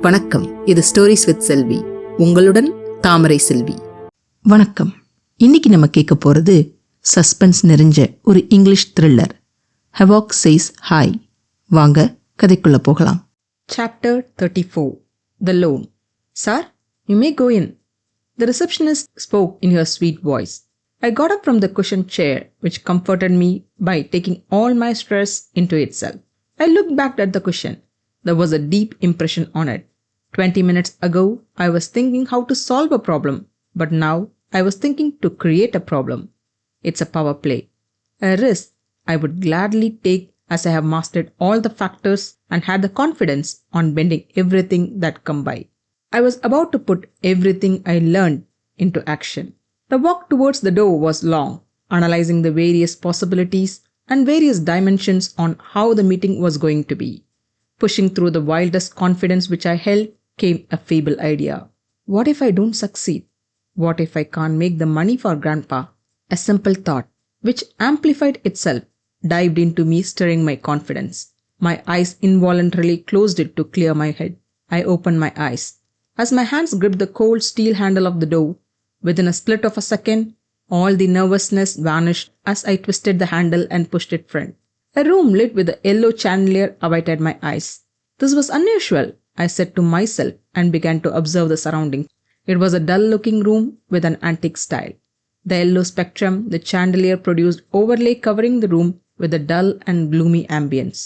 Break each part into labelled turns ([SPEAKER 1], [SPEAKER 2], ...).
[SPEAKER 1] வணக்கம். இது stories with செல்வி. உங்களுடன் தாமரை செல்வி.
[SPEAKER 2] வணக்கம். இன்னைக்கு நம்ம கேட்க போறது சஸ்பென்ஸ் நிறைஞ்ச ஒரு English thriller, Havoc Says Hi. வாங்க கதைக்குள்ள போகலாம்.
[SPEAKER 3] Chapter 34. The Loan. Sir, you may go in. The receptionist spoke in her sweet voice. I got up from the cushioned chair, which comforted me by taking all my stress into itself. I looked back at the cushion. There was a deep impression on it. 20 minutes ago, I was thinking how to solve a problem, but now I was thinking to create a problem. It's a power play. A risk I would gladly take as I have mastered all the factors and had the confidence on bending everything that come by. I was about to put everything I learned into action. The walk towards the door was long, analyzing the various possibilities and various dimensions on how the meeting was going to be. Pushing through the wildest confidence which I held came a feeble idea. What if I don't succeed? What if I can't make the money for Grandpa? A simple thought, which amplified itself, dived into me, stirring my confidence. My eyes involuntarily closed it to clear my head. I opened my eyes. As my hands gripped the cold steel handle of the door, within a split of a second, all the nervousness vanished as I twisted the handle and pushed it front. A room lit with a yellow chandelier awaited my eyes. This was unusual, I said to myself, and began to observe the surroundings. It was a dull-looking room with an antique style. The yellow spectrum the chandelier produced overlay covering the room with a dull and gloomy ambience.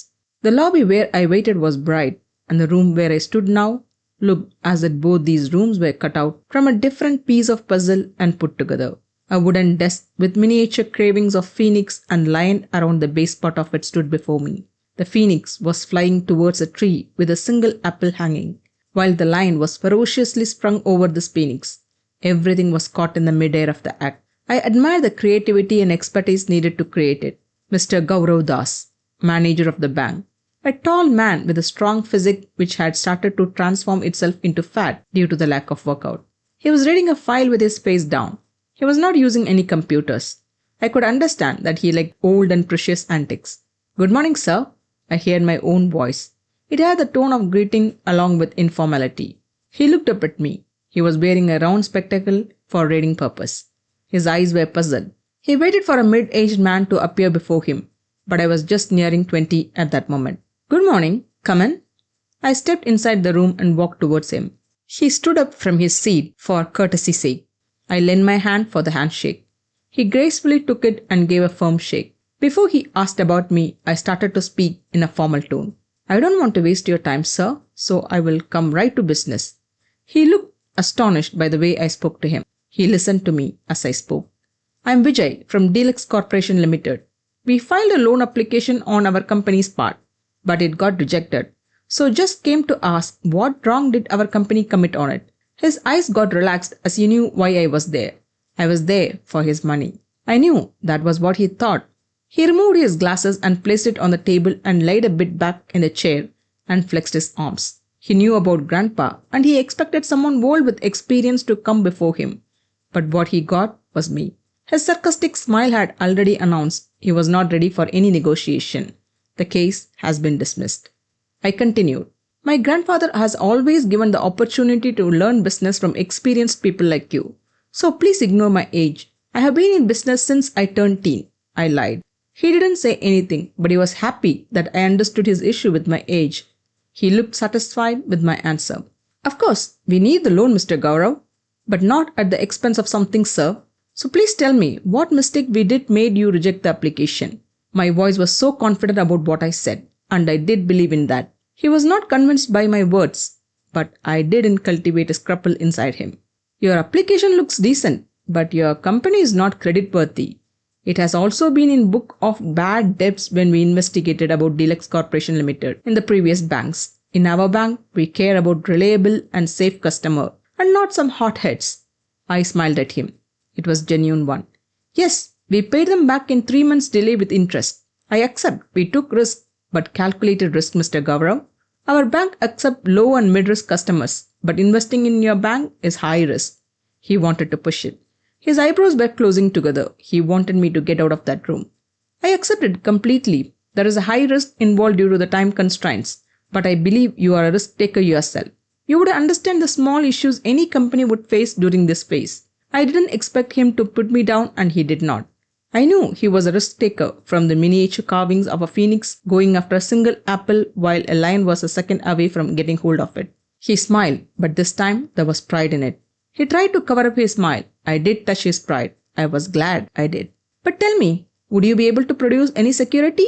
[SPEAKER 3] The lobby where I waited was bright, and the room where I stood now looked as if both these rooms were cut out from a different piece of puzzle and put together. A wooden desk with miniature carvings of phoenix and lion around the base part of it stood before me. The phoenix was flying towards a tree with a single apple hanging, while the lion was ferociously sprung over this phoenix. Everything was caught in the mid-air of the act. I admired the creativity and expertise needed to create it. Mr. Gaurav Das, manager of the bank, a tall man with a strong physique which had started to transform itself into fat due to the lack of workout. He was reading a file with his face down. He was not using any computers. I could understand that he liked old and precious antiques. "Good morning, sir," I heard my own voice. It had the tone of greeting along with informality. He looked up at me. He was wearing a round spectacle for reading purpose. His eyes were puzzled. He waited for a mid-aged man to appear before him, but I was just nearing 20 at that moment. "Good morning. Come in." I stepped inside the room and walked towards him. He stood up from his seat for courtesy's sake. I lent my hand for the handshake. He gracefully took it and gave a firm shake. Before he asked about me, I started to speak in a formal tone. "I don't want to waste your time, sir, so I will come right to business." He looked astonished by the way I spoke to him. He listened to me as I spoke. "I am Vijay from Deluxe Corporation Limited. We filed a loan application on our company's part, but it got rejected. So just came to ask what wrong did our company commit on it." His eyes got relaxed as he knew why I was there. I was there for his money. I knew that was what he thought. He removed his glasses and placed it on the table and laid a bit back in the chair and flexed his arms. He knew about Grandpa and he expected someone old with experience to come before him. But what he got was me. His sarcastic smile had already announced he was not ready for any negotiation. "The case has been dismissed." I continued. "My grandfather has always given the opportunity to learn business from experienced people like you. So please ignore my age. I have been in business since I turned teen." I lied. He didn't say anything, but he was happy that I understood his issue with my age. He looked satisfied with my answer. "Of course, we need the loan, Mr. Gaurav, but not at the expense of something, sir. So please tell me what mistake we did made you reject the application." My voice was so confident about what I said, and I did believe in that. He was not convinced by my words, but I didn't cultivate a scruple inside him. "Your application looks decent, but your company is not creditworthy. It has also been in book of bad debts when we investigated about Deluxe Corporation Limited in the previous banks. In our bank, we care about reliable and safe customer and not some hotheads." I smiled at him. It was genuine one. "Yes, we paid them back in 3 months delay with interest. I accept we took risk, but calculated risk, Mr. Gaurav. Our bank accepts low and mid-risk customers, but investing in your bank is high risk." He wanted to push it. His eyebrows were closing together. He wanted me to get out of that room. I accepted completely. There is a high risk involved due to the time constraints, but I believe you are a risk taker yourself. You would understand the small issues any company would face during this phase. I didn't expect him to put me down, and he did not. I knew he was a risk taker, from the miniature carvings of a phoenix going after a single apple while a lion was a second away from getting hold of it. He smiled, but this time there was pride in it. He tried to cover up his smile. I did touch his pride. I was glad I did. But tell me, would you be able to produce any security?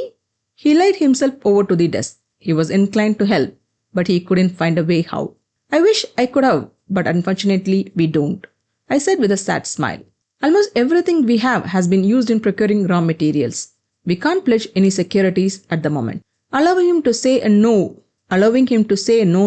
[SPEAKER 3] He laid himself over to the desk. He was inclined to help, but he couldn't find a way how. I wish I could have, but unfortunately we don't, I said with a sad smile. Almost everything we have has been used in procuring raw materials. We can't pledge any securities at the moment. Allowing him to say a no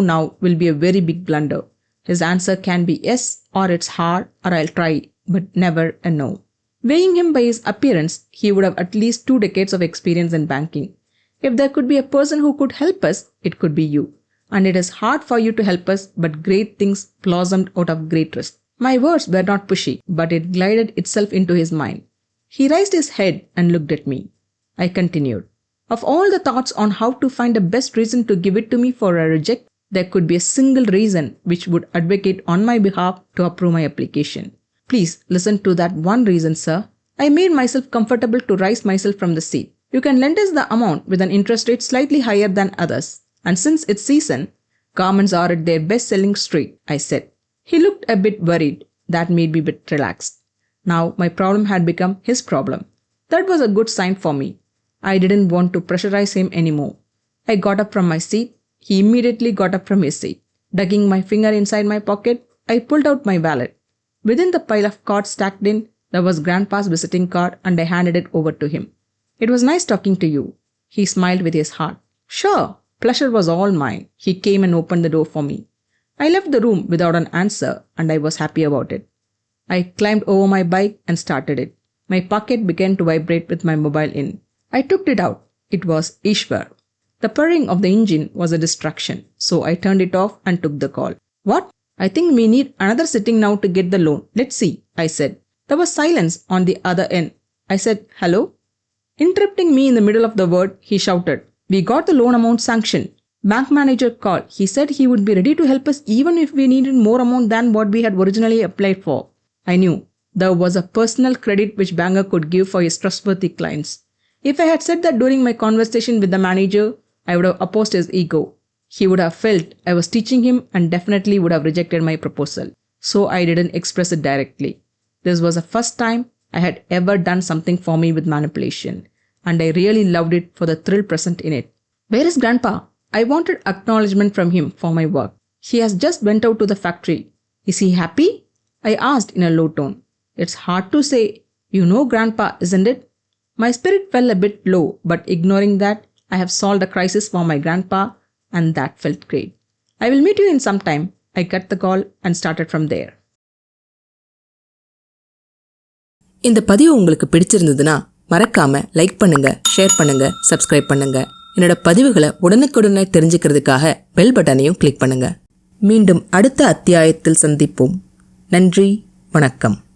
[SPEAKER 3] now will be a very big blunder. His answer can be yes, or it's hard, or I'll try, but never a no. Weighing him by his appearance, he would have at least 2 decades of experience in banking. If there could be a person who could help us, it could be you. And it is hard for you to help us, but great things blossomed out of great risk. My words were not pushy, but it glided itself into his mind. He raised his head and looked at me. I continued. Of all the thoughts on how to find the best reason to give it to me for a reject, there could be a single reason which would advocate on my behalf to approve my application. Please listen to that one reason, sir. I made myself comfortable to rise myself from the seat. You can lend us the amount with an interest rate slightly higher than others. And since it's season, garments are at their best-selling street, I said. He looked a bit worried. That made me a bit relaxed. Now my problem had become his problem. That was a good sign for me. I didn't want to pressurize him anymore. I got up from my seat. He immediately got up from his seat. Digging my finger inside my pocket, I pulled out my wallet. Within the pile of cards stacked in, there was Grandpa's visiting card, and I handed it over to him. It was nice talking to you. He smiled with his heart. Sure, pleasure was all mine. He came and opened the door for me. I left the room without an answer, and I was happy about it. I climbed over my bike and started it. My pocket began to vibrate with my mobile in. I took it out. It was Eshwar. The purring of the engine was a distraction, so I turned it off and took the call. What? I think we need another sitting now to get the loan. Let's see, I said. There was silence on the other end. I said, hello? Interrupting me in the middle of the word, he shouted, we got the loan amount sanctioned. Bank manager called. He said he would be ready to help us even if we needed more amount than what we had originally applied for. I knew there was a personal credit which banker could give for his trustworthy clients. If I had said that during my conversation with the manager, I would have opposed his ego. He would have felt I was teaching him and definitely would have rejected my proposal. So I didn't express it directly. This was the first time I had ever done something for me with manipulation, and I really loved it for the thrill present in it. Where is Grandpa? I wanted acknowledgement from him for my work. He has just went out to the factory. Is he happy? I asked in a low tone. It's hard to say. You know Grandpa, isn't it? My spirit fell a bit low, but ignoring that, I have solved a crisis for my grandpa, and that felt great. I will meet you in some time. I cut the call and started from there.
[SPEAKER 1] இந்த பதிவு உங்களுக்கு பிடிச்சிருந்ததுன்னா மறக்காம like பண்ணுங்க, share பண்ணுங்க, subscribe பண்ணுங்க. என்னோட பதிவுகளை உடனுக்குடனே தெரிஞ்சுக்கிறதுக்காக பெல் பட்டனையும் கிளிக் பண்ணுங்க. மீண்டும் அடுத்த அத்தியாயத்தில் சந்திப்போம். நன்றி, வணக்கம்.